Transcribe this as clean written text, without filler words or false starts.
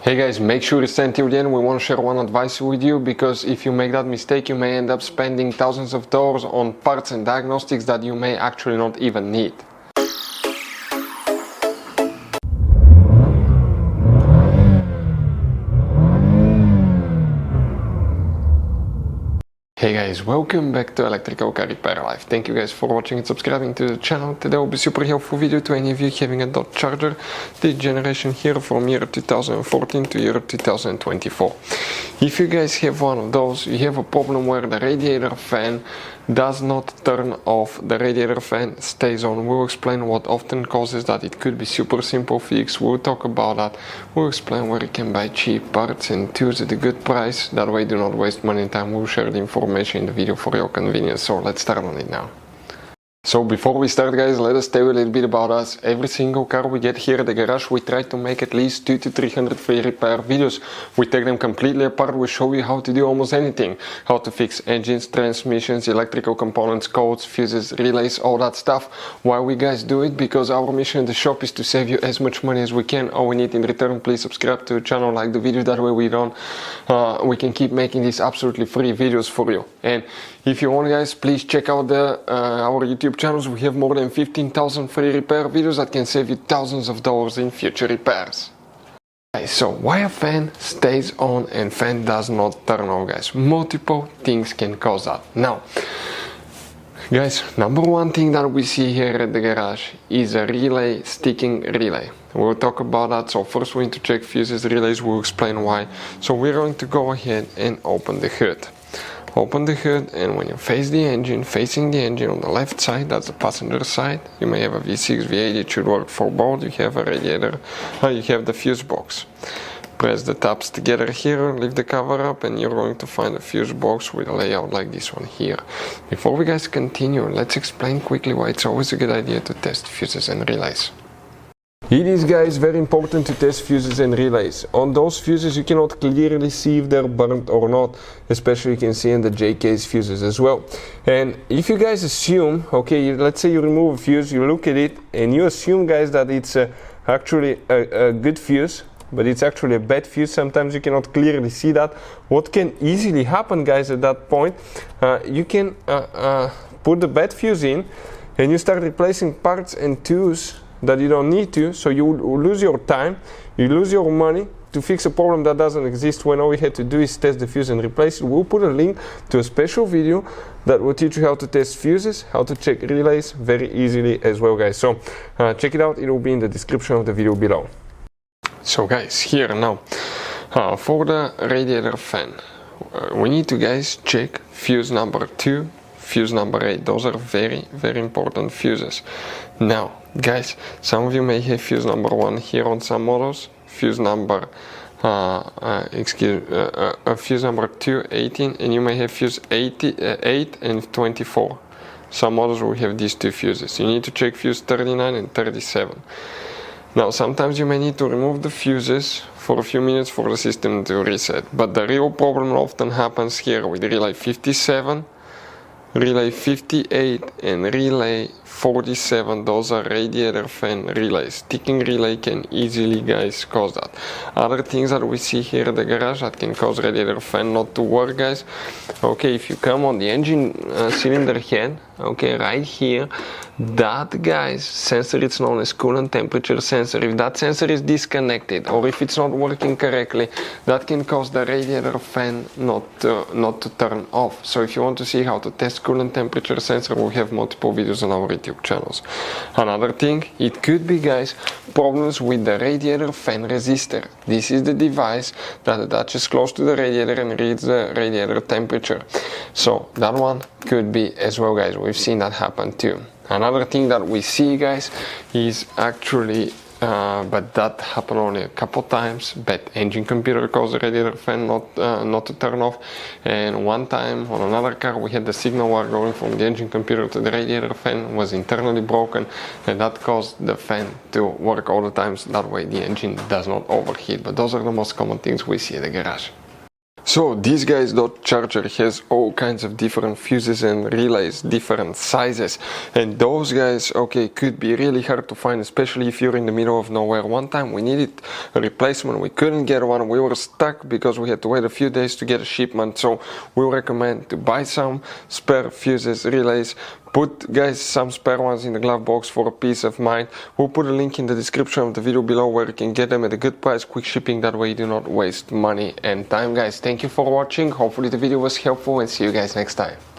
Hey guys, make sure to stay until the end. We want to share one advice with you, because if you make that mistake you may end up spending thousands of dollars on parts and diagnostics that you may actually not even need. Hey guys, welcome back to Electrical Car Repair Life. Thank you guys for watching and subscribing to the channel. Today will be super helpful video to any of you having a Dodge Charger, the generation here from year 2014 to year 2024. If you guys have one of those, you have a problem where the radiator fan does not turn off, the radiator fan stays on. We'll explain what often causes that. It could be super simple fix. We'll talk about that. We'll explain where you can buy cheap parts and tools at a good price. That way do not waste money and time. We'll share the information in the video for your convenience. So let's start on it now. So before we start guys, let us tell you a little bit about us. Every single car we get here at the garage, we try to make at least 200 to 300 free repair videos. We take them completely apart. We show you how to do almost anything. How to fix engines, transmissions, electrical components, codes, fuses, relays, all that stuff. Why we guys do it? Because our mission in the shop is to save you as much money as we can. All we need in return, please subscribe to the channel, like the video, that way we can keep making these absolutely free videos for you. And if you want guys, please check out our YouTube channels. We have more than 15,000 free repair videos that can save you thousands of dollars in future repairs. Okay, so why a fan stays on and fan does not turn on guys? Multiple things can cause that. Now guys, number one thing that we see here at the garage is a relay, sticking relay. We'll talk about that. So first we need to check fuses, relays. We'll explain why. So we're going to go ahead and open the hood. Open the hood, and when you face the engine, facing the engine on the left side, that's the passenger side, you may have a V6, V8, it should work for both. You have a radiator, you have the fuse box. Press the tabs together here, lift the cover up, and you're going to find a fuse box with a layout like this one here. Before we guys continue, let's explain quickly why it's always a good idea to test fuses and relays. It is guys very important to test fuses and relays. On those fuses you cannot clearly see if they're burnt or not, especially you can see in the J-case fuses as well. And if you guys assume, okay, let's say you remove a fuse, you look at it and you assume guys that it's actually a good fuse, but it's actually a bad fuse. Sometimes you cannot clearly see that. What can easily happen guys at that point, you can put the bad fuse in and you start replacing parts and tools that you don't need to, so you lose your time, you lose your money to fix a problem that doesn't exist, when all we had to do is test the fuse and replace it. We'll put a link to a special video that will teach you how to test fuses, how to check relays very easily as well guys. So check it out, it will be in the description of the video below. So guys, here now, for the radiator fan, we need to guys check fuse number 2, fuse number 8. Those are very important fuses. Now guys, some of you may have fuse number 1 here on some models, fuse number fuse number 2, 18, and you may have fuse 8 and 24. Some models will have these two fuses. You need to check fuse 39 and 37. Now sometimes you may need to remove the fuses for a few minutes for the system to reset, but the real problem often happens here with relay 57, relay 58 and relay 47. Those are radiator fan relays. Sticking relay can easily guys cause that. Other things that we see here at the garage that can cause radiator fan not to work guys, okay, if you come on the engine cylinder head, okay, right here, that guys sensor, it's known as coolant temperature sensor. If that sensor is disconnected or if it's not working correctly, that can cause the radiator fan not to turn off. So if you want to see how to test coolant temperature sensor, we have multiple videos on our YouTube channels. Another thing, it could be guys problems with the radiator fan resistor. This is the device that attaches close to the radiator and reads the radiator temperature. So that one could be as well guys. We've seen that happen too. Another thing that we see guys is actually but that happened only a couple times, bad engine computer caused the radiator fan not to turn off. And one time on another car we had the signal wire going from the engine computer to the radiator fan was internally broken, and that caused the fan to work all the times. That way the engine does not overheat. But those are the most common things we see at the garage. So this guy's dot charger has all kinds of different fuses and relays, different sizes, and those guys, okay, could be really hard to find, especially if you're in the middle of nowhere. One time we needed a replacement, we couldn't get one, we were stuck because we had to wait a few days to get a shipment. So we recommend to buy some spare fuses, relays, put guys some spare ones in the glove box for a peace of mind. We'll put a link in the description of the video below where you can get them at a good price, quick shipping, that way you do not waste money and time. Guys, thank you for watching, hopefully the video was helpful, and see you guys next time.